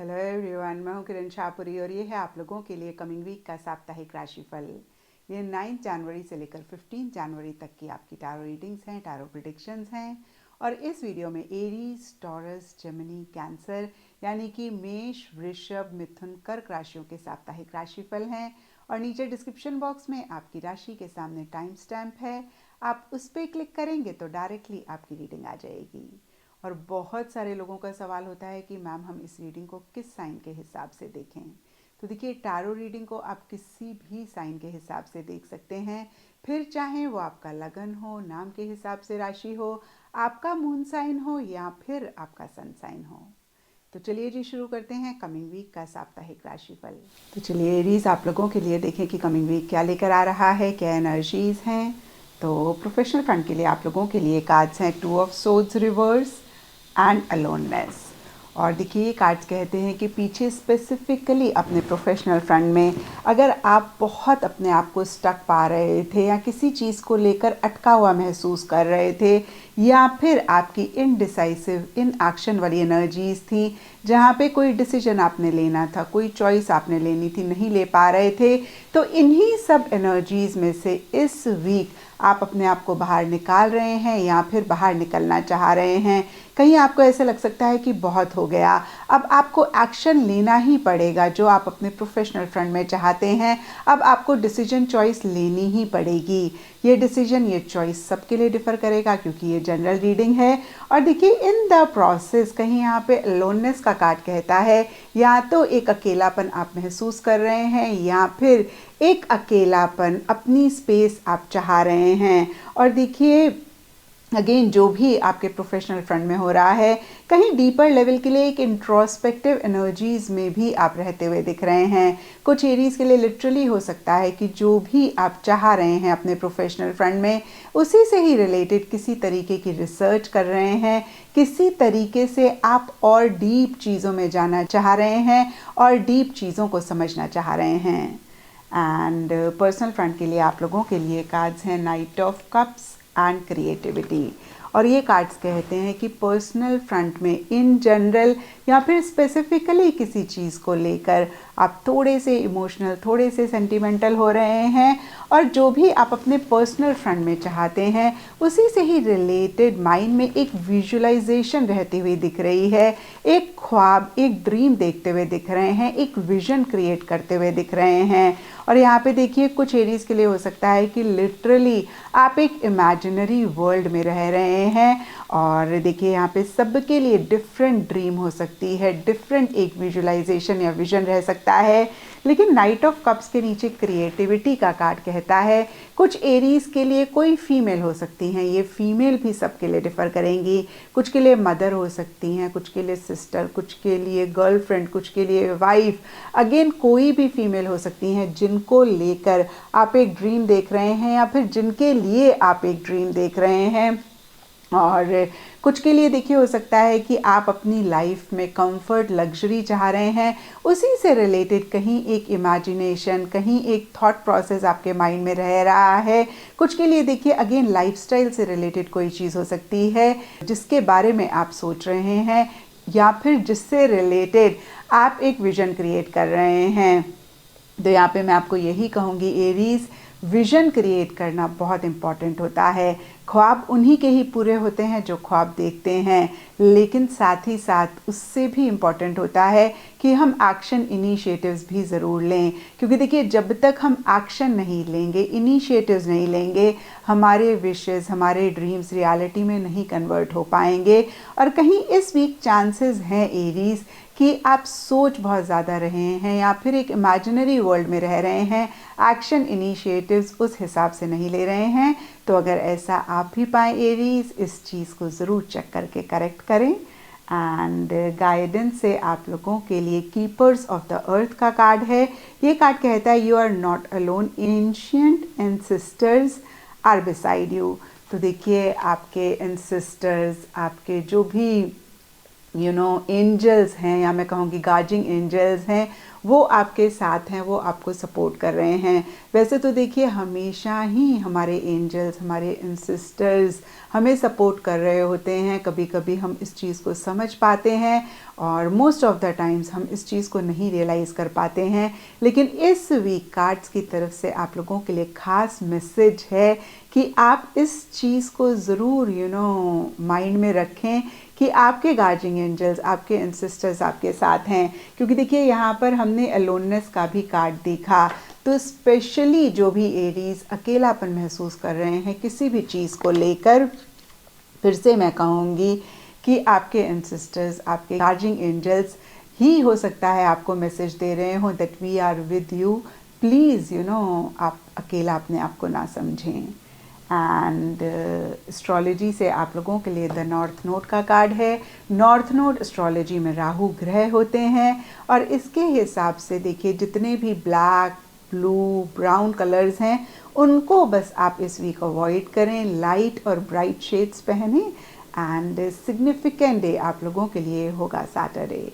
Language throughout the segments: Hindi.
हेलो एवरीवन, मैं हूं किरण शाहपुरी और ये है आप लोगों के लिए कमिंग वीक का साप्ताहिक राशिफल। ये 9 जनवरी से लेकर 15 जनवरी तक की आपकी टारो रीडिंग्स हैं, टारो प्रिडिक्शंस हैं। और इस वीडियो में एरीज, टॉरस, जेमिनी, कैंसर यानी कि मेष, वृषभ, मिथुन, कर्क राशियों के साप्ताहिक राशिफल हैं। और नीचे डिस्क्रिप्शन बॉक्स में आपकी राशि के सामने टाइम स्टैम्प है, आप उस पर क्लिक करेंगे तो डायरेक्टली आपकी रीडिंग आ जाएगी। और बहुत सारे लोगों का सवाल होता है कि मैम हम इस रीडिंग को किस साइन के हिसाब से देखें। तो देखिए, टारो रीडिंग को आप किसी भी साइन के हिसाब से देख सकते हैं, फिर चाहे वो आपका लगन हो, नाम के हिसाब से राशि हो, आपका मून साइन हो या फिर आपका सन साइन हो। तो चलिए जी, शुरू करते हैं कमिंग वीक का साप्ताहिक राशिफल। तो चलिए एरीज, आप लोगों के लिए देखें कि कमिंग वीक क्या लेकर आ रहा है, क्या एनर्जीज हैं। तो प्रोफेशनल फ्रंट के लिए आप लोगों के लिए कार्ड्स हैं 2 of swords reverse and aloneness. और देखिए, ये कार्ड्स कहते हैं कि पीछे स्पेसिफिकली अपने प्रोफेशनल फ्रंट में अगर आप बहुत अपने आप को स्टक पा रहे थे या किसी चीज़ को लेकर अटका हुआ महसूस कर रहे थे, या फिर आपकी इनडिसाइसिव, इन एक्शन वाली एनर्जीज थी जहाँ पे कोई डिसीजन आपने लेना था, कोई चॉइस आपने लेनी थी, नहीं ले पा रहे थे, तो इन्हीं सब एनर्जीज में से इस वीक आप अपने आप को बाहर निकाल रहे हैं या फिर बाहर निकलना चाह रहे हैं। कहीं आपको ऐसे लग सकता है कि बहुत हो गया, अब आपको एक्शन लेना ही पड़ेगा जो आप अपने प्रोफेशनल फ्रंट में चाहते हैं। अब आपको डिसीजन, चॉइस लेनी ही पड़ेगी। ये डिसीजन, ये चॉइस सबके लिए डिफर करेगा क्योंकि ये जनरल रीडिंग है। और देखिए, इन द प्रोसेस कहीं यहाँ पे लोननेस का कार्ड कहता है या तो एक अकेलापन आप महसूस कर रहे हैं या फिर एक अकेलापन, अपनी स्पेस आप चाह रहे हैं। और देखिए, अगेन जो भी आपके प्रोफेशनल फ्रंट में हो रहा है, कहीं डीपर लेवल के लिए एक इंट्रोस्पेक्टिव एनर्जीज में भी आप रहते हुए दिख रहे हैं। कुछ एरीज के लिए लिटरली हो सकता है कि जो भी आप चाह रहे हैं अपने प्रोफेशनल फ्रंट में, उसी से ही रिलेटेड किसी तरीके की रिसर्च कर रहे हैं, किसी तरीके से आप और डीप चीज़ों में जाना चाह रहे हैं और डीप चीज़ों को समझना चाह रहे हैं। एंड पर्सनल फ्रंट के लिए आप लोगों के लिए कार्ड्स हैं night of cups and creativity. और ये कार्ड्स कहते हैं कि पर्सनल फ्रंट में इन जनरल या फिर स्पेसिफिकली किसी चीज़ को लेकर आप थोड़े से इमोशनल, थोड़े से सेंटिमेंटल हो रहे हैं और जो भी आप अपने पर्सनल फ्रंट में चाहते हैं उसी से ही रिलेटेड माइंड में एक विजुअलाइजेशन रहती हुई दिख रही है, एक ख्वाब, एक ड्रीम देखते हुए दिख रहे हैं, एक विजन क्रिएट करते हुए दिख रहे हैं। और यहाँ पे देखिए, कुछ एरीज के लिए हो सकता है कि लिटरली आप एक इमेजिनरी वर्ल्ड में रह रहे हैं। और देखिए, यहाँ पे सबके लिए डिफरेंट ड्रीम हो सकती है, डिफरेंट एक विजुअलाइजेशन या विजन रह सकता है। लेकिन नाइट ऑफ कप्स के नीचे क्रिएटिविटी का कार्ड कहता है कुछ एरीज के लिए कोई फीमेल हो सकती हैं, ये फीमेल भी सबके लिए डिफर करेंगी। कुछ के लिए मदर हो सकती हैं, कुछ के लिए सिस्टर, कुछ के लिए गर्लफ्रेंड, कुछ के लिए वाइफ। अगेन कोई भी फीमेल हो सकती हैं जिनको लेकर आप एक ड्रीम देख रहे हैं या फिर जिनके लिए आप एक ड्रीम देख रहे हैं। और कुछ के लिए देखिए, हो सकता है कि आप अपनी लाइफ में कंफर्ट, लग्जरी चाह रहे हैं, उसी से रिलेटेड कहीं एक इमेजिनेशन, कहीं एक थॉट प्रोसेस आपके माइंड में रह रहा है। कुछ के लिए देखिए, अगेन लाइफस्टाइल से रिलेटेड कोई चीज़ हो सकती है जिसके बारे में आप सोच रहे हैं या फिर जिससे रिलेटेड आप एक विजन क्रिएट कर रहे हैं। तो यहाँ पे मैं आपको यही कहूँगी एरीज, विजन क्रिएट करना बहुत इम्पॉर्टेंट होता है। ख्वाब उन्हीं के ही पूरे होते हैं जो ख्वाब देखते हैं, लेकिन साथ ही साथ उससे भी इम्पॉर्टेंट होता है कि हम एक्शन इनिशिएटिव्स भी ज़रूर लें। क्योंकि देखिए, जब तक हम एक्शन नहीं लेंगे, इनिशिएटिव्स नहीं लेंगे, हमारे विशेस, हमारे ड्रीम्स रियलिटी में नहीं कन्वर्ट हो पाएंगे। और कहीं इस वीक चांसेस हैं एरीज कि आप सोच बहुत ज़्यादा रहे हैं या फिर एक इमेजिनरी वर्ल्ड में रह रहे हैं, एक्शन इनिशिएटिव्स उस हिसाब से नहीं ले रहे हैं। तो अगर ऐसा आप भी पाएँ एरीज, इस चीज़ को ज़रूर चेक करके करेक्ट करें। एंड गाइडेंस से आप लोगों के लिए कीपर्स ऑफ द अर्थ का कार्ड है। ये कार्ड कहता है you are not alone, ancient ancestors are beside you. तो देखिए, आपके एंसेस्टर्स, आपके जो भी एंजल्स हैं, या मैं कहूँगी गार्डियन एंजल्स हैं, वो आपके साथ हैं, वो आपको सपोर्ट कर रहे हैं। वैसे तो देखिए हमेशा ही हमारे एंजल्स, हमारे एंसेस्टर्स हमें सपोर्ट कर रहे होते हैं। कभी कभी हम इस चीज़ को समझ पाते हैं और मोस्ट ऑफ द टाइम्स हम इस चीज़ को नहीं रियलाइज़ कर पाते हैं। लेकिन इस वीक कार्ड्स की तरफ से आप लोगों के लिए ख़ास मैसेज है कि आप इस चीज़ को ज़रूर माइंड में रखें कि आपके गार्डियन एंजल्स, आपके एंसेस्टर्स आपके साथ हैं। क्योंकि देखिए यहाँ पर हमने अलोननेस का भी कार्ड देखा, तो स्पेशली जो भी एरीज अकेलापन महसूस कर रहे हैं किसी भी चीज़ को लेकर, फिर से मैं कहूँगी कि आपके एंसेस्टर्स, आपके गार्डियन एंजल्स ही हो सकता है आपको मैसेज दे रहे हो that we are with you, please आप अकेला अपने आप को ना समझें। एंड एस्ट्रोलॉजी से आप लोगों के लिए द नॉर्थ नोड का कार्ड है। नॉर्थ नोड एस्ट्रोलॉजी में राहु ग्रह होते हैं और इसके हिसाब से देखिए जितने भी ब्लैक, ब्लू, ब्राउन कलर्स हैं उनको बस आप इस वीक अवॉइड करें। लाइट और ब्राइट शेड्स पहने। एंड सिग्निफिकेंट डे आप लोगों के लिए होगा सैटरडे।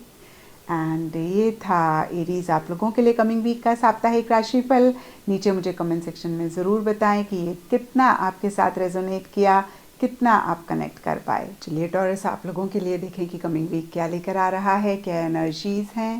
एंड ये था एरीज आप लोगों के लिए कमिंग वीक का साप्ताहिक राशिफल। नीचे मुझे कमेंट सेक्शन में ज़रूर बताएं कि ये कितना आपके साथ रेजोनेट किया, कितना आप कनेक्ट कर पाए। चलिए टॉरस आप लोगों के लिए देखें कि कमिंग वीक क्या लेकर आ रहा है, क्या एनर्जीज़ हैं।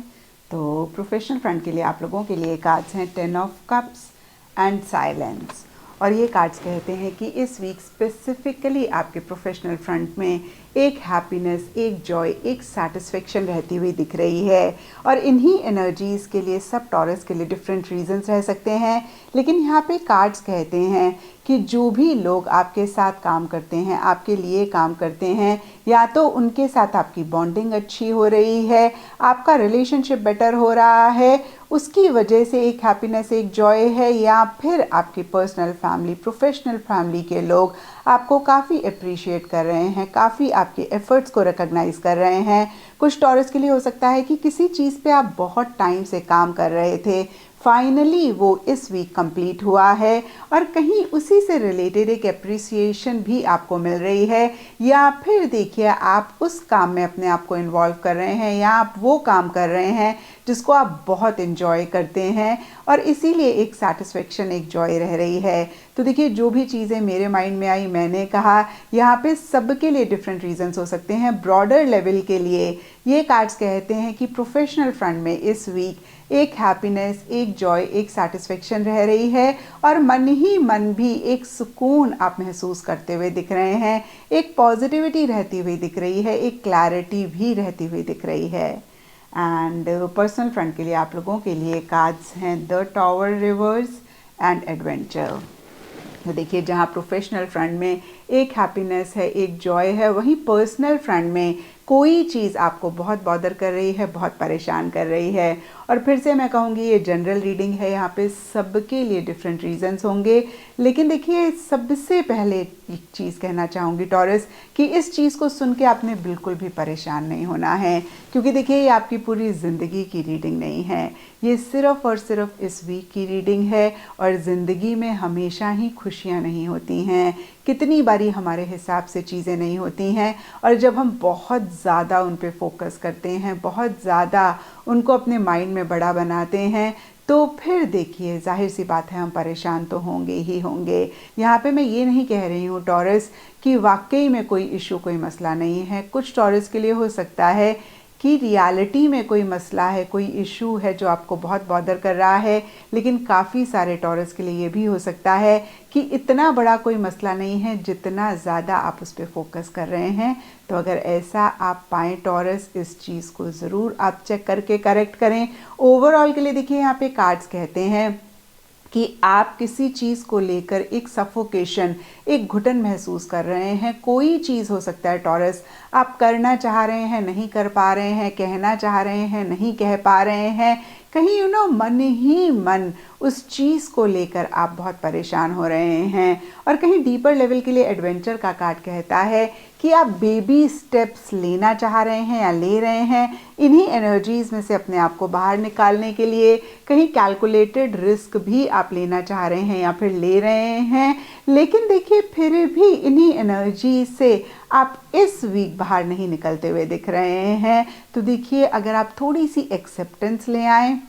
तो प्रोफेशनल फ्रंट के लिए आप लोगों के लिए कार्ड्स हैं 10 ऑफ कप्स एंड साइलेंस। और ये कार्ड्स कहते हैं कि इस वीक स्पेसिफिकली आपके प्रोफेशनल फ्रंट में एक हैप्पीनेस, एक जॉय, एक सेटिस्फेक्शन रहती हुई दिख रही है। और इन्हीं एनर्जीज़ के लिए सब टॉरस के लिए डिफरेंट रीजंस रह सकते हैं। लेकिन यहाँ पे कार्ड्स कहते हैं कि जो भी लोग आपके साथ काम करते हैं, आपके लिए काम करते हैं, या तो उनके साथ आपकी बॉन्डिंग अच्छी हो रही है, आपका रिलेशनशिप बेटर हो रहा है, उसकी वजह से एक हैप्पीनेस, एक जॉय है, या फिर आपकी पर्सनल फैमिली, प्रोफेशनल फैमिली के लोग आपको काफ़ी अप्रिशिएट कर रहे हैं, काफ़ी आपके एफर्ट्स को रिकॉग्नाइज़ कर रहे हैं। कुछ टॉरस के लिए हो सकता है कि किसी चीज़ पे आप बहुत टाइम से काम कर रहे थे, फाइनली वो इस वीक कंप्लीट हुआ है और कहीं उसी से रिलेटेड एक एप्रिसिएशन भी आपको मिल रही है। या फिर देखिए आप उस काम में अपने आप को इन्वॉल्व कर रहे हैं, या आप वो काम कर रहे हैं जिसको आप बहुत इन्जॉय करते हैं और इसीलिए एक सेटिस्फेक्शन, एक जॉय रह रही है। तो देखिए जो भी चीज़ें मेरे माइंड में आई मैंने कहा, यहाँ पे सबके लिए डिफरेंट रीजंस हो सकते हैं। ब्रॉडर लेवल के लिए ये कार्ड्स कहते हैं कि प्रोफेशनल फ्रंट में इस वीक एक हैप्पीनेस, एक जॉय, एक सेटिस्फेक्शन रह रही है और मन ही मन भी एक सुकून आप महसूस करते हुए दिख रहे हैं, एक पॉजिटिविटी रहती हुई दिख रही है, एक क्लैरिटी भी रहती हुई दिख रही है। एंड पर्सनल फ्रंट के लिए आप लोगों के लिए कार्ड्स हैं the tower, reverse and adventure. तो देखिए जहाँ प्रोफेशनल फ्रंट में एक हैप्पीनेस है, एक जॉय है, वहीं पर्सनल फ्रंट में कोई चीज़ आपको बहुत बॉदर कर रही है, बहुत परेशान कर रही है। और फिर से मैं कहूँगी ये जनरल रीडिंग है, यहाँ पे सबके लिए डिफरेंट रीजंस होंगे। लेकिन देखिए सबसे पहले एक चीज़ कहना चाहूँगी टॉरस कि इस चीज़ को सुन के आपने बिल्कुल भी परेशान नहीं होना है, क्योंकि देखिए ये आपकी पूरी ज़िंदगी की रीडिंग नहीं है, ये सिर्फ़ और सिर्फ इस वीक की रीडिंग है। और ज़िंदगी में हमेशा ही खुशियाँ नहीं होती हैं, कितनी बारी हमारे हिसाब से चीज़ें नहीं होती हैं। और जब हम बहुत ज़्यादा उन पे फोकस करते हैं, बहुत ज़्यादा उनको अपने माइंड में बड़ा बनाते हैं, तो फिर देखिए जाहिर सी बात है हम परेशान तो होंगे ही होंगे। यहाँ पे मैं ये नहीं कह रही हूँ टॉरस कि वाकई में कोई इशू, कोई मसला नहीं है। कुछ टॉरस के लिए हो सकता है कि रियलिटी में कोई मसला है, कोई इशू है जो आपको बहुत बॉदर कर रहा है। लेकिन काफ़ी सारे टॉरस के लिए ये भी हो सकता है कि इतना बड़ा कोई मसला नहीं है जितना ज़्यादा आप उस पर फोकस कर रहे हैं। तो अगर ऐसा आप पाएँ टॉरस, इस चीज़ को ज़रूर आप चेक करके करेक्ट करें। ओवरऑल के लिए देखिए यहाँ पे कार्ड्स कहते हैं कि आप किसी चीज़ को लेकर एक सफोकेशन, एक घुटन महसूस कर रहे हैं। कोई चीज़ हो सकता है टॉरस, आप करना चाह रहे हैं, नहीं कर पा रहे हैं, कहना चाह रहे हैं, नहीं कह पा रहे हैं, कहीं मन ही मन उस चीज़ को लेकर आप बहुत परेशान हो रहे हैं। और कहीं डीपर लेवल के लिए एडवेंचर का कार्ड कहता है कि आप बेबी स्टेप्स लेना चाह रहे हैं या ले रहे हैं, इन्हीं एनर्जीज़ में से अपने आप को बाहर निकालने के लिए कहीं कैलकुलेटेड रिस्क भी आप लेना चाह रहे हैं या फिर ले रहे हैं। लेकिन देखिए फिर भी इन्हीं एनर्जी से आप इस वीक बाहर नहीं निकलते हुए दिख रहे हैं। तो देखिए, अगर आप थोड़ी सी एक्सेप्टेंस ले आएँ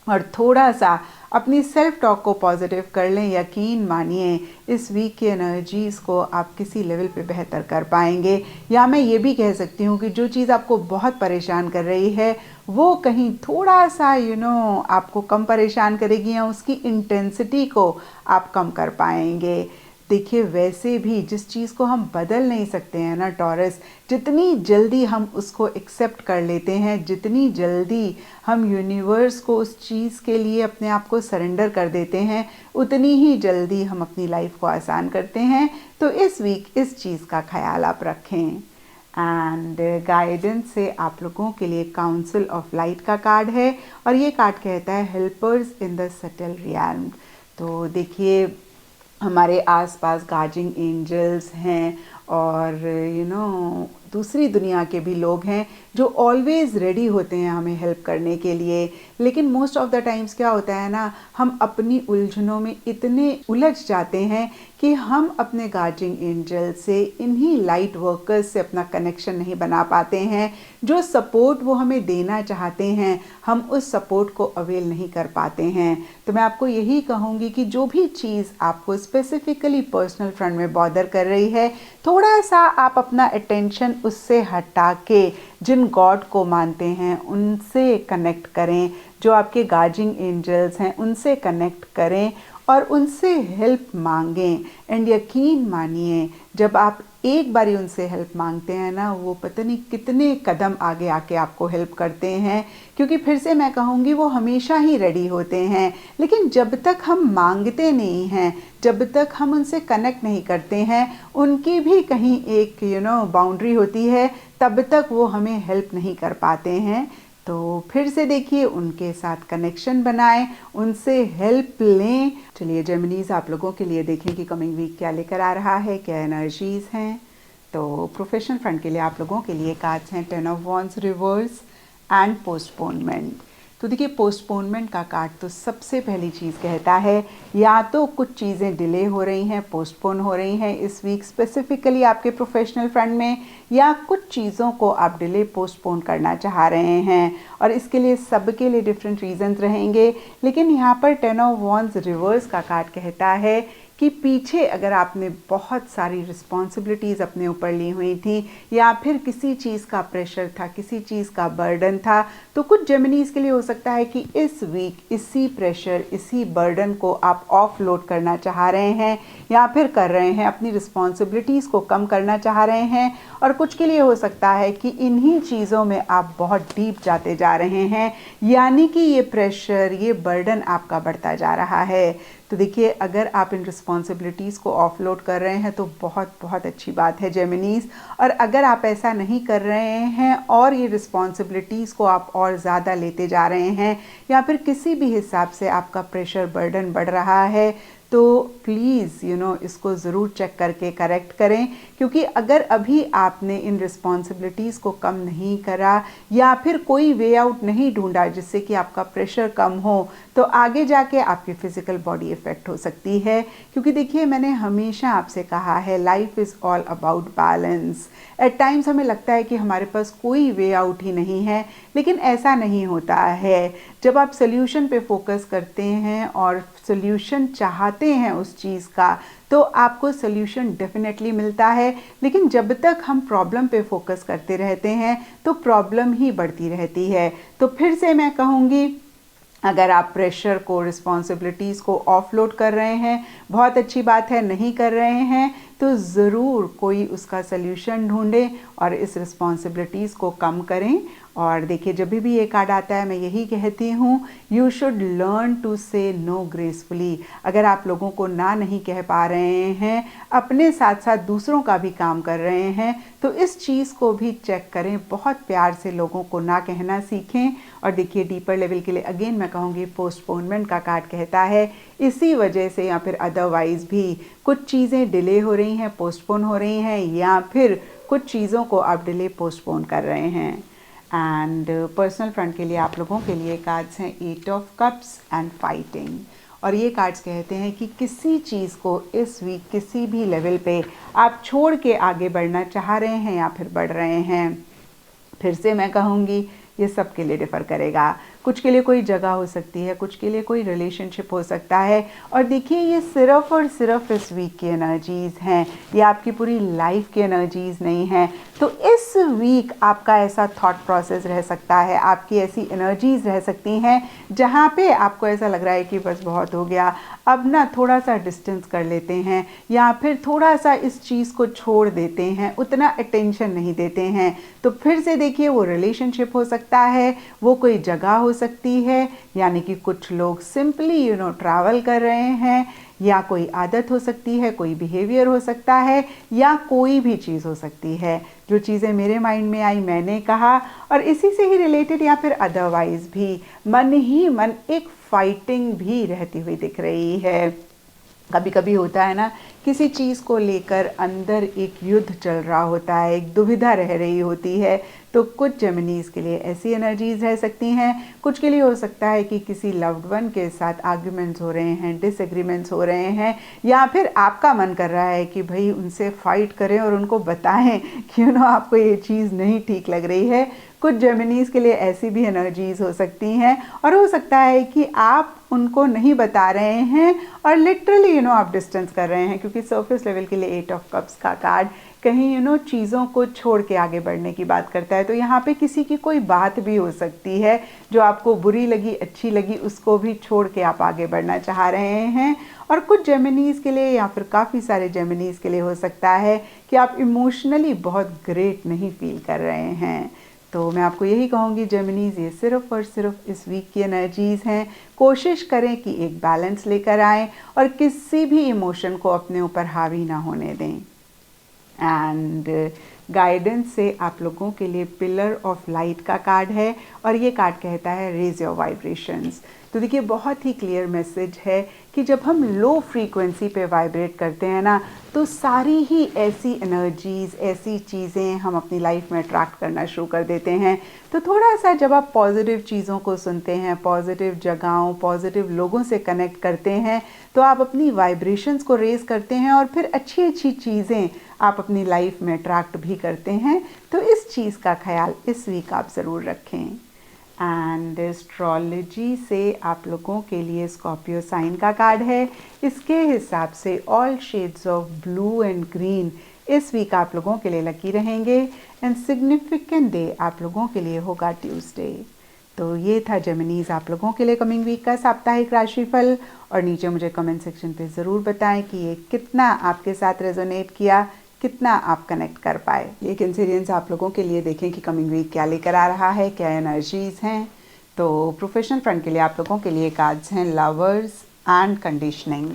और थोड़ा सा अपनी सेल्फ टॉक को पॉजिटिव कर लें, यकीन मानिए इस वीक की एनर्जीज़ को आप किसी लेवल पे बेहतर कर पाएंगे। या मैं ये भी कह सकती हूँ कि जो चीज़ आपको बहुत परेशान कर रही है वो कहीं थोड़ा सा आपको कम परेशान करेगी, या उसकी इंटेंसिटी को आप कम कर पाएंगे। देखिए, वैसे भी जिस चीज़ को हम बदल नहीं सकते हैं ना टॉरस, जितनी जल्दी हम उसको एक्सेप्ट कर लेते हैं, जितनी जल्दी हम यूनिवर्स को उस चीज़ के लिए अपने आप को सरेंडर कर देते हैं, उतनी ही जल्दी हम अपनी लाइफ को आसान करते हैं। तो इस वीक इस चीज़ का ख्याल आप रखें। एंड गाइडेंस से आप लोगों के लिए काउंसिल ऑफ लाइट का कार्ड है, और ये कार्ड कहता है helpers in the subtle realm. तो देखिए, हमारे आसपास गार्डियन एंजल्स हैं, और दूसरी दुनिया के भी लोग हैं जो ऑलवेज़ रेडी होते हैं हमें हेल्प करने के लिए। लेकिन मोस्ट ऑफ द टाइम्स क्या होता है ना, हम अपनी उलझनों में इतने उलझ जाते हैं कि हम अपने गार्डियन एंजल से, इन्हीं लाइट वर्कर्स से अपना कनेक्शन नहीं बना पाते हैं। जो सपोर्ट वो हमें देना चाहते हैं, हम उस सपोर्ट को अवेल नहीं कर पाते हैं। तो मैं आपको यही कहूँगी कि जो भी चीज़ आपको स्पेसिफिकली पर्सनल फ्रंट में बॉदर कर रही है, थोड़ा सा आप अपना अटेंशन उससे हटा के जिन गॉड को मानते हैं उनसे कनेक्ट करें, जो आपके गार्डियन एंजल्स हैं उनसे कनेक्ट करें और उनसे हेल्प मांगें। एंड यकीन मानिए, जब आप एक बारी उनसे हेल्प मांगते हैं ना, वो पता नहीं कितने कदम आगे आके आपको हेल्प करते हैं। क्योंकि फिर से मैं कहूँगी, वो हमेशा ही रेडी होते हैं। लेकिन जब तक हम मांगते नहीं हैं, जब तक हम उनसे कनेक्ट नहीं करते हैं, उनकी भी कहीं एक बाउंड्री होती है, तब तक वो हमें हेल्प नहीं कर पाते हैं। तो फिर से देखिए, उनके साथ कनेक्शन बनाएं, उनसे हेल्प लें। चलिए जेमिनीज, आप लोगों के लिए देखें कि कमिंग वीक क्या लेकर आ रहा है, क्या एनर्जीज हैं। तो प्रोफेशनल फ्रंट के लिए आप लोगों के लिए कार्ड्स हैं 10 of wands reverse and postponement. तो देखिए, पोस्टपोनमेंट का कार्ड तो सबसे पहली चीज़ कहता है, या तो कुछ चीज़ें डिले हो रही हैं, पोस्टपोन हो रही हैं इस वीक स्पेसिफिकली आपके प्रोफेशनल फ्रंट में, या कुछ चीज़ों को आप डिले पोस्टपोन करना चाह रहे हैं। और इसके लिए सबके लिए डिफरेंट रीजंस रहेंगे। लेकिन यहाँ पर 10 ऑफ वॉन्ड्स रिवर्स का कार्ड कहता है कि पीछे अगर आपने बहुत सारी रिस्पॉन्सिबिलिटीज़ अपने ऊपर ली हुई थी, या फिर किसी चीज़ का प्रेशर था, किसी चीज़ का बर्डन था, तो कुछ जेमिनीज़ के लिए हो सकता है कि इस वीक इसी प्रेशर, इसी बर्डन को आप ऑफ लोड करना चाह रहे हैं, या फिर कर रहे हैं, अपनी रिस्पॉन्सिबिलिटीज़ को कम करना चाह रहे हैं। और कुछ के लिए हो सकता है कि इन्हीं चीज़ों में आप बहुत डीप जाते जा रहे हैं, यानी कि ये प्रेशर, ये बर्डन आपका बढ़ता जा रहा है। तो देखिए, अगर आप इन रिस्पॉन्सिबिलिटीज़ को ऑफलोड कर रहे हैं तो बहुत बहुत अच्छी बात है जेमिनीज़। और अगर आप ऐसा नहीं कर रहे हैं और ये रिस्पॉन्सिबिलिटीज़ को आप और ज़्यादा लेते जा रहे हैं, या फिर किसी भी हिसाब से आपका प्रेशर बर्डन बढ़ रहा है, तो प्लीज़ इसको ज़रूर चेक करके करेक्ट करें। क्योंकि अगर अभी आपने इन रिस्पॉन्सिबिलिटीज़ को कम नहीं करा, या फिर कोई वे आउट नहीं ढूंढा जिससे कि आपका प्रेशर कम हो, तो आगे जाके आपकी फ़िज़िकल बॉडी इफ़ेक्ट हो सकती है। क्योंकि देखिए, मैंने हमेशा आपसे कहा है, life is all about balance. At times हमें लगता है कि हमारे पास कोई वे आउट ही नहीं है, लेकिन ऐसा नहीं होता है। जब आप सोल्यूशन पे फोकस करते हैं और सोल्यूशन चाहते हैं उस चीज़ का, तो आपको सोल्यूशन डेफिनेटली मिलता है। लेकिन जब तक हम प्रॉब्लम पे फोकस करते रहते हैं तो प्रॉब्लम ही बढ़ती रहती है। तो फिर से मैं कहूँगी, अगर आप प्रेशर को, रिस्पॉन्सिबिलिटीज़ को ऑफलोड कर रहे हैं, बहुत अच्छी बात है। नहीं कर रहे हैं तो ज़रूर कोई उसका सल्यूशन ढूंढें और इस रिस्पॉन्सिबिलिटीज़ को कम करें। और देखिए, जब भी ये कार्ड आता है मैं यही कहती हूँ, यू शुड लर्न टू से नो ग्रेसफुली। अगर आप लोगों को ना नहीं कह पा रहे हैं, अपने साथ साथ दूसरों का भी काम कर रहे हैं, तो इस चीज़ को भी चेक करें। बहुत प्यार से लोगों को ना कहना सीखें। और देखिए, डीपर लेवल के लिए अगेन मैं कहूँगी, पोस्टपोनमेंट का कार्ड कहता है, इसी वजह से या फिर अदरवाइज़ भी कुछ चीज़ें डिले हो रही हैं, पोस्टपोन हो रही हैं, या फिर कुछ चीज़ों को आप डिले पोस्टपोन कर रहे हैं। एंड पर्सनल फ्रंट के लिए आप लोगों के लिए कार्ड्स हैं 8 ऑफ कप्स एंड फाइटिंग। और ये कार्ड्स कहते हैं कि किसी चीज़ को इस वीक किसी भी लेवल पे आप छोड़ के आगे बढ़ना चाह रहे हैं या फिर बढ़ रहे हैं। फिर से मैं कहूँगी, ये सब के लिए डिफ़र करेगा। कुछ के लिए कोई जगह हो सकती है, कुछ के लिए कोई रिलेशनशिप हो सकता है। और देखिए, ये सिर्फ़ और सिर्फ इस वीक की एनर्जीज़ हैं, ये आपकी पूरी लाइफ की एनर्जीज़ नहीं हैं। तो इस वीक आपका ऐसा थॉट प्रोसेस रह सकता है, आपकी ऐसी एनर्जीज़ रह सकती हैं जहाँ पे आपको ऐसा लग रहा है कि बस बहुत हो गया, अब ना थोड़ा सा डिस्टेंस कर लेते हैं, या फिर थोड़ा सा इस चीज़ को छोड़ देते हैं, उतना अटेंशन नहीं देते हैं। तो फिर से देखिए, वो रिलेशनशिप हो सकता है, वो कोई जगह हो सकती है, यानी कि कुछ लोग सिंपली ट्रैवल कर रहे हैं, या कोई आदत हो सकती है, कोई बिहेवियर हो सकता है, या कोई भी चीज़ हो सकती है। जो चीज़ें मेरे माइंड में आई मैंने कहा, और इसी से ही रिलेटेड या फिर अदरवाइज भी मन ही मन एक फाइटिंग भी रहती हुई दिख रही है। कभी कभी होता है ना, किसी चीज़ को लेकर अंदर एक युद्ध चल रहा होता है, एक दुविधा रह रही होती है। तो कुछ जेमिनीज़ के लिए ऐसी एनर्जीज़ रह सकती हैं, कुछ के लिए हो सकता है कि किसी लव्ड वन के साथ आर्ग्यूमेंट्स हो रहे हैं, डिसएग्रीमेंट्स हो रहे हैं, या फिर आपका मन कर रहा है कि भाई उनसे फाइट करें और उनको बताएं कि आपको ये चीज़ नहीं ठीक लग रही है। कुछ जेमिनीज़ के लिए ऐसी भी एनर्जीज़ हो सकती हैं, और हो सकता है कि आप उनको नहीं बता रहे हैं और लिटरली आप डिस्टेंस कर रहे हैं, क्योंकि सरफेस लेवल के लिए 8 ऑफ कप्स का कार्ड कहीं चीज़ों को छोड़ के आगे बढ़ने की बात करता है। तो यहाँ पे किसी की कोई बात भी हो सकती है जो आपको बुरी लगी, अच्छी लगी, उसको भी छोड़ के आप आगे बढ़ना चाह रहे हैं। और कुछ जेमिनीज़ के लिए या फिर काफ़ी सारे जेमिनीज़ के लिए हो सकता है कि आप इमोशनली बहुत ग्रेट नहीं फील कर रहे हैं। तो मैं आपको यही कहूँगी जेमिनीज़, ये सिर्फ़ और सिर्फ इस वीक की एनर्जीज़ हैं। कोशिश करें कि एक बैलेंस लेकर आएँ और किसी भी इमोशन को अपने ऊपर हावी ना होने दें। एंड गाइडेंस से आप लोगों के लिए पिलर ऑफ लाइट का कार्ड है, और ये कार्ड कहता है रेज योर वाइब्रेशंस। तो देखिए, बहुत ही क्लियर मैसेज है कि जब हम लो फ्रीक्वेंसी पे वाइब्रेट करते हैं ना, तो सारी ही ऐसी एनर्जीज़, ऐसी चीज़ें हम अपनी लाइफ में अट्रैक्ट करना शुरू कर देते हैं। तो थोड़ा सा जब आप पॉजिटिव चीज़ों को सुनते हैं, पॉजिटिव जगहों, पॉजिटिव लोगों से कनेक्ट करते हैं, तो आप अपनी वाइब्रेशंस को रेज करते हैं, और फिर अच्छी अच्छी चीज़ें आप अपनी लाइफ में अट्रैक्ट भी करते हैं। तो इस चीज़ का ख्याल इस वीक आप ज़रूर रखें। एंड एस्ट्रोलॉजी से आप लोगों के लिए स्कॉर्पियो साइन का कार्ड है। इसके हिसाब से all shades of blue and green इस वीक आप लोगों के लिए लकी रहेंगे। एंड सिग्निफिकेंट डे आप लोगों के लिए होगा ट्यूसडे। तो ये था जेमिनीज़ आप लोगों के लिए कमिंग वीक का साप्ताहिक राशिफल। और नीचे मुझे कमेंट सेक्शन पे ज़रूर बताएं कि ये कितना आपके साथ रेजोनेट किया, कितना आप कनेक्ट कर पाए। ये कैंसेरियंस आप लोगों के लिए देखें कि कमिंग वीक क्या लेकर आ रहा है, क्या एनर्जीज़ हैं। तो प्रोफेशनल फ्रंट के लिए आप लोगों के लिए कार्ड्स हैं लवर्स एंड कंडीशनिंग।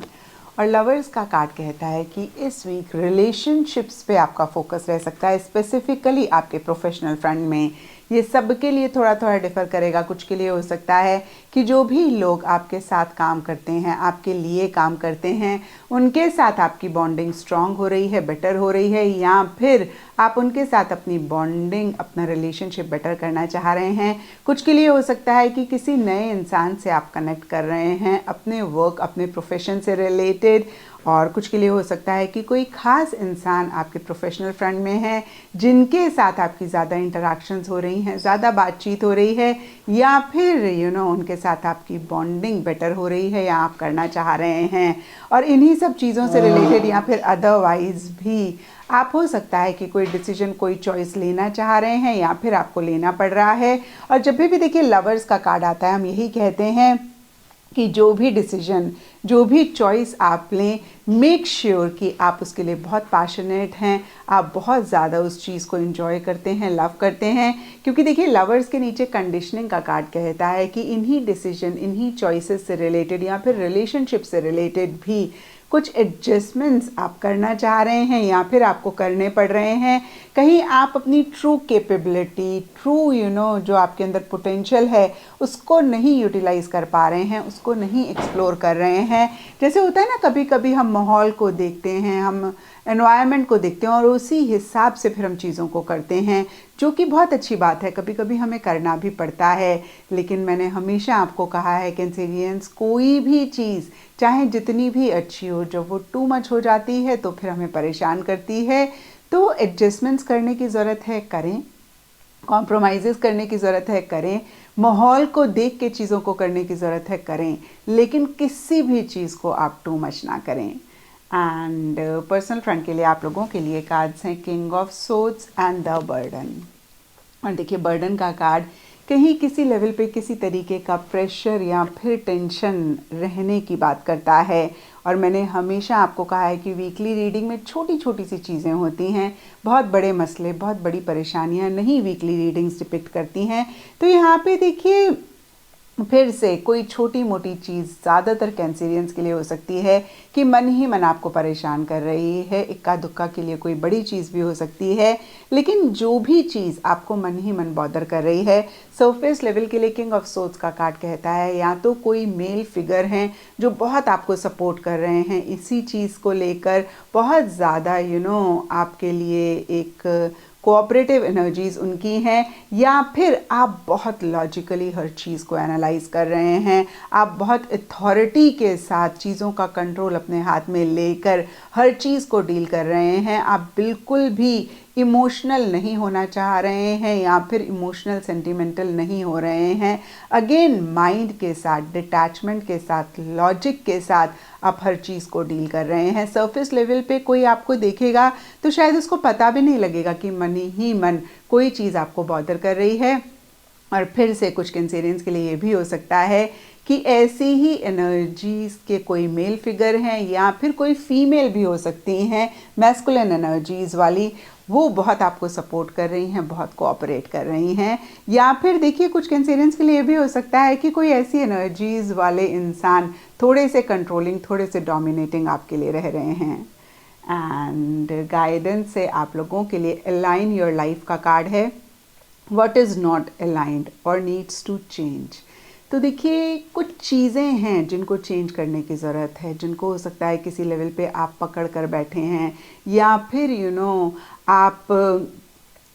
और लवर्स का कार्ड कहता है कि इस वीक रिलेशनशिप्स पे आपका फोकस रह सकता है, स्पेसिफिकली आपके प्रोफेशनल फ्रंट में। ये सब के लिए थोड़ा थोड़ा डिफ़र करेगा। कुछ के लिए हो सकता है कि जो भी लोग आपके साथ काम करते हैं, आपके लिए काम करते हैं, उनके साथ आपकी बॉन्डिंग स्ट्रॉन्ग हो रही है, बेटर हो रही है, या फिर आप उनके साथ अपनी बॉन्डिंग, अपना रिलेशनशिप बेटर करना चाह रहे हैं। कुछ के लिए हो सकता है कि किसी नए इंसान से आप कनेक्ट कर रहे हैं, अपने वर्क, अपने प्रोफेशन से रिलेटेड। और कुछ के लिए हो सकता है कि कोई ख़ास इंसान आपके प्रोफेशनल फ्रंट में है, जिनके साथ आपकी ज़्यादा इंटरेक्शंस हो रही हैं, ज़्यादा बातचीत हो रही है, या फिर उनके साथ आपकी बॉन्डिंग बेटर हो रही है, या आप करना चाह रहे हैं। और इन्हीं सब चीज़ों से रिलेटेड या फिर अदरवाइज़ भी आप हो सकता है कि कोई डिसीजन, कोई चॉइस लेना चाह रहे हैं, या फिर आपको लेना पड़ रहा है। और जब भी देखिए लवर्स का कार्ड आता है, हम यही कहते हैं कि जो भी डिसीजन, जो भी चॉइस आप लें, मेक श्योर कि आप उसके लिए बहुत पैशनेट हैं, आप बहुत ज़्यादा उस चीज़ को एंजॉय करते हैं, लव करते हैं। क्योंकि देखिए लवर्स के नीचे कंडीशनिंग का कार्ड कहता है कि इन्हीं डिसीजन, इन्हीं चॉइसेस से रिलेटेड या फिर रिलेशनशिप से रिलेटेड भी कुछ एडजस्टमेंट्स आप करना चाह रहे हैं, या फिर आपको करने पड़ रहे हैं। कहीं आप अपनी ट्रू कैपेबिलिटी, ट्रू जो आपके अंदर पोटेंशियल है, उसको नहीं यूटिलाइज़ कर पा रहे हैं, उसको नहीं एक्सप्लोर कर रहे हैं। जैसे होता है ना, कभी कभी हम माहौल को देखते हैं, हम एनवायरनमेंट को देखते हैं और उसी हिसाब से फिर हम चीज़ों को करते हैं, जो कि बहुत अच्छी बात है। कभी कभी हमें करना भी पड़ता है, लेकिन मैंने हमेशा आपको कहा है कैंसेरियंस, कोई भी चीज़ चाहे जितनी भी अच्छी हो, जब वो टू मच हो जाती है तो फिर हमें परेशान करती है। तो एडजस्टमेंट्स करने की ज़रूरत है, करें। कॉम्प्रोमाइज़ करने की ज़रूरत है, करें। माहौल को देख के चीज़ों को करने की ज़रूरत है, करें। लेकिन किसी भी चीज़ को आप टू मच ना करें। एंड पर्सनल फ्रेंड के लिए आप लोगों के लिए कार्ड्स हैं king of swords and the burden. और देखिए, बर्डन का कार्ड कहीं किसी लेवल पे किसी तरीके का प्रेशर या फिर टेंशन रहने की बात करता है। और मैंने हमेशा आपको कहा है कि वीकली रीडिंग में छोटी छोटी सी चीज़ें होती हैं, बहुत बड़े मसले, बहुत बड़ी परेशानियां नहीं वीकली रीडिंग्स डिपिक्ट करती हैं। तो यहाँ पे देखिए, फिर से कोई छोटी मोटी चीज़ ज़्यादातर कैंसेरियंस के लिए हो सकती है कि मन ही मन आपको परेशान कर रही है। इक्का दुक्का के लिए कोई बड़ी चीज़ भी हो सकती है, लेकिन जो भी चीज़ आपको मन ही मन बॉदर कर रही है, सरफेस लेवल के लिए किंग ऑफ सोर्ड्स का कार्ड कहता है या तो कोई मेल फिगर हैं जो बहुत आपको सपोर्ट कर रहे हैं इसी चीज़ को लेकर, बहुत ज़्यादा आपके लिए एक कोऑपरेटिव एनर्जीज उनकी हैं, या फिर आप बहुत लॉजिकली हर चीज़ को एनालाइज कर रहे हैं। आप बहुत अथॉरिटी के साथ चीज़ों का कंट्रोल अपने हाथ में लेकर हर चीज़ को डील कर रहे हैं। आप बिल्कुल भी इमोशनल नहीं होना चाह रहे हैं या फिर इमोशनल सेंटिमेंटल नहीं हो रहे हैं। अगेन, माइंड के साथ, डिटैचमेंट के साथ, लॉजिक के साथ आप हर चीज़ को डील कर रहे हैं। सरफेस लेवल पे कोई आपको देखेगा तो शायद उसको पता भी नहीं लगेगा कि मन ही मन कोई चीज़ आपको बॉदर कर रही है। और फिर से कुछ कैंसेरियंस के लिए ये भी हो सकता है कि ऐसी ही एनर्जीज़ के कोई मेल फिगर हैं या फिर कोई फीमेल भी हो सकती हैं, मैस्कुलिन एनर्जीज़ वाली, वो बहुत आपको सपोर्ट कर रही हैं, बहुत कोऑपरेट कर रही हैं। या फिर देखिए, कुछ कैंसेरियंस के लिए भी हो सकता है कि कोई ऐसी एनर्जीज़ वाले इंसान थोड़े से कंट्रोलिंग, थोड़े से डोमिनेटिंग आपके लिए रह रहे हैं। एंड गाइडेंस से आप लोगों के लिए अलाइन योर लाइफ का कार्ड है, व्हाट इज़ नॉट अलाइंड और नीड्स टू चेंज। तो देखिए, कुछ चीज़ें हैं जिनको चेंज करने की ज़रूरत है, जिनको हो सकता है किसी लेवल पे आप पकड़ कर बैठे हैं, या फिर आप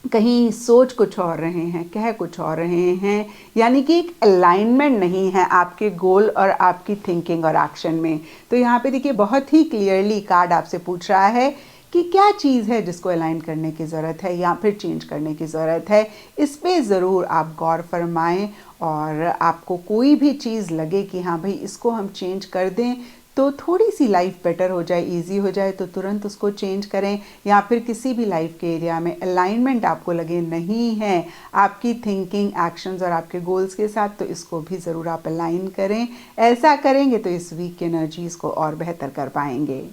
कहीं सोच कुछ और रहे हैं, कह कुछ और रहे हैं, यानी कि एक अलाइनमेंट नहीं है आपके गोल और आपकी थिंकिंग और एक्शन में। तो यहाँ पे देखिए, बहुत ही क्लियरली कार्ड आपसे पूछ रहा है कि क्या चीज़ है जिसको अलाइन करने की ज़रूरत है या फिर चेंज करने की ज़रूरत है। इस पे ज़रूर आप गौर फरमाएं, और आपको कोई भी चीज़ लगे कि हाँ भाई, इसको हम चेंज कर दें तो थोड़ी सी लाइफ बेटर हो जाए, इजी हो जाए, तो तुरंत उसको चेंज करें। या फिर किसी भी लाइफ के एरिया में अलाइनमेंट आपको लगे नहीं है आपकी थिंकिंग, एक्शंस और आपके गोल्स के साथ, तो इसको भी ज़रूर आप अलाइन करें। ऐसा करेंगे तो इस वीक की एनर्जीज़ को और बेहतर कर पाएंगे।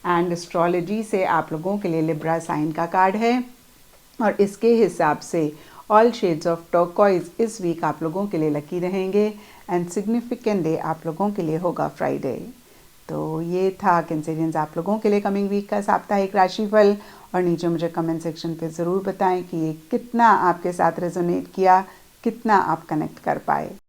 एंड एस्ट्रोलॉजी से आप लोगों के लिए लिब्रा साइन का कार्ड है, और इसके हिसाब से ऑल शेड्स ऑफ टर्कोइज इस वीक आप लोगों के लिए लकी रहेंगे। एंड सिग्निफिकेंट डे आप लोगों के लिए होगा फ्राइडे। तो ये था कैंसेरियंस आप लोगों के लिए कमिंग वीक का साप्ताहिक राशिफल। और नीचे मुझे कमेंट सेक्शन पे ज़रूर बताएं कि ये कितना आपके साथ रेजोनेट किया, कितना आप कनेक्ट कर पाए।